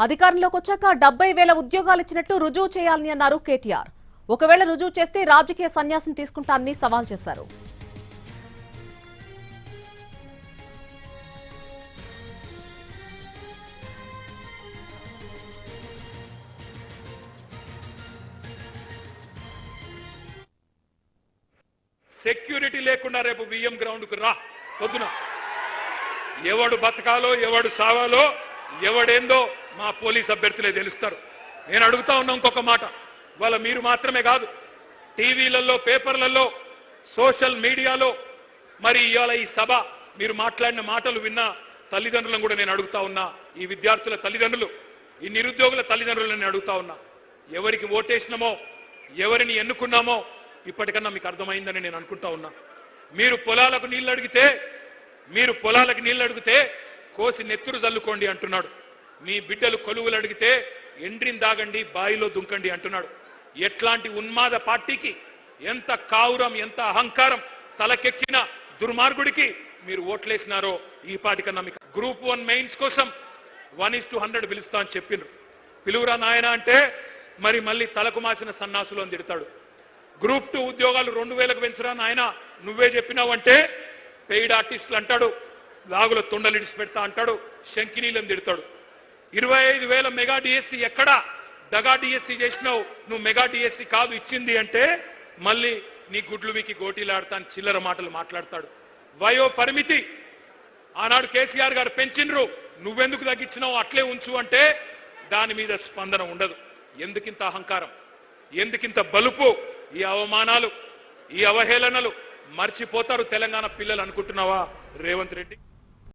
అధికారంలోకి వచ్చాక 70,000 ఉద్యోగాలు ఇచ్చినట్టు రుజువు చేయాలని అన్నారు కేటీఆర్. ఒకవేళ రుజువు చేస్తే రాజకీయ సన్యాసం తీసుకుంటానని సవాల్ చేశారు. సెక్యూరిటీ లేకుండా రేపు విఎం గ్రౌండ్ కు రా పొద్దున. ఎవడు బతకాలో ఎవడు సావాలో ఎవడేందో మా పోలీస్ అభ్యర్థులే తెలుస్తారు. నేను అడుగుతా ఉన్నా ఇంకొక మాట, వాళ్ళ మీరు మాత్రమే కాదు, టీవీలలో పేపర్లలో సోషల్ మీడియాలో మరి ఇవాళ ఈ సభ మీరు మాట్లాడిన మాటలు విన్న తల్లిదండ్రులను కూడా నేను అడుగుతా ఉన్నా, ఈ విద్యార్థుల తల్లిదండ్రులు, ఈ నిరుద్యోగుల తల్లిదండ్రులను నేను అడుగుతా ఉన్నా, ఎవరికి ఓటేసినామో ఎవరిని ఎన్నుకున్నామో ఇప్పటికన్నా మీకు అర్థమైందని నేను అనుకుంటా ఉన్నా. మీరు పొలాలకు నీళ్లు అడిగితే కోసి నెత్తురు జల్లుకోండి అంటున్నాడు. మీ బిడ్డలు కొలువులు అడిగితే ఎండ్రిని దాగండి బాయిలో దుంకండి అంటున్నాడు. ఎట్లాంటి ఉన్మాద పార్టీకి, ఎంత కావురం, ఎంత అహంకారం తలకెక్కిన దుర్మార్గుడికి మీరు ఓట్లేసినారో ఈ పాటికన్నా మీకు. గ్రూప్ 1 మెయిన్స్ కోసం 1:100 పిలుస్తా అని చెప్పిండ్రు. పిలువురా నాయన అంటే మరి మళ్ళీ తలకు మాసిన సన్నాసులు అని తిడతాడు. గ్రూప్ 2 ఉద్యోగాలు 2,000కు పెంచరా నాయన నువ్వే చెప్పినావంటే పెయిడ్ ఆర్టిస్టులు అంటాడు, లాగుల తొండలిడిసి పెడతా అంటాడు, శంకినీలను తిడతాడు. 25,000 మెగా డిఎస్సి ఎక్కడా దగా డిఎస్సి చేసినావు, నువ్వు మెగా డిఎస్సి కాదు ఇచ్చింది అంటే మళ్ళీ నీ గుడ్లు వీకి గోటీలాడతాను చిల్లర మాటలు మాట్లాడతాడు. వయో పరిమితి ఆనాడు కేసీఆర్ గారు పెంచినరు, నువ్వెందుకు తగ్గించినావు అట్లే ఉంచు అంటే దాని మీద స్పందన ఉండదు. ఎందుకింత అహంకారం, ఎందుకింత బలుపు? ఈ అవమానాలు, ఈ అవహేళనలు మర్చిపోతారు తెలంగాణ పిల్లలు అనుకుంటున్నావా రేవంత్ రెడ్డి?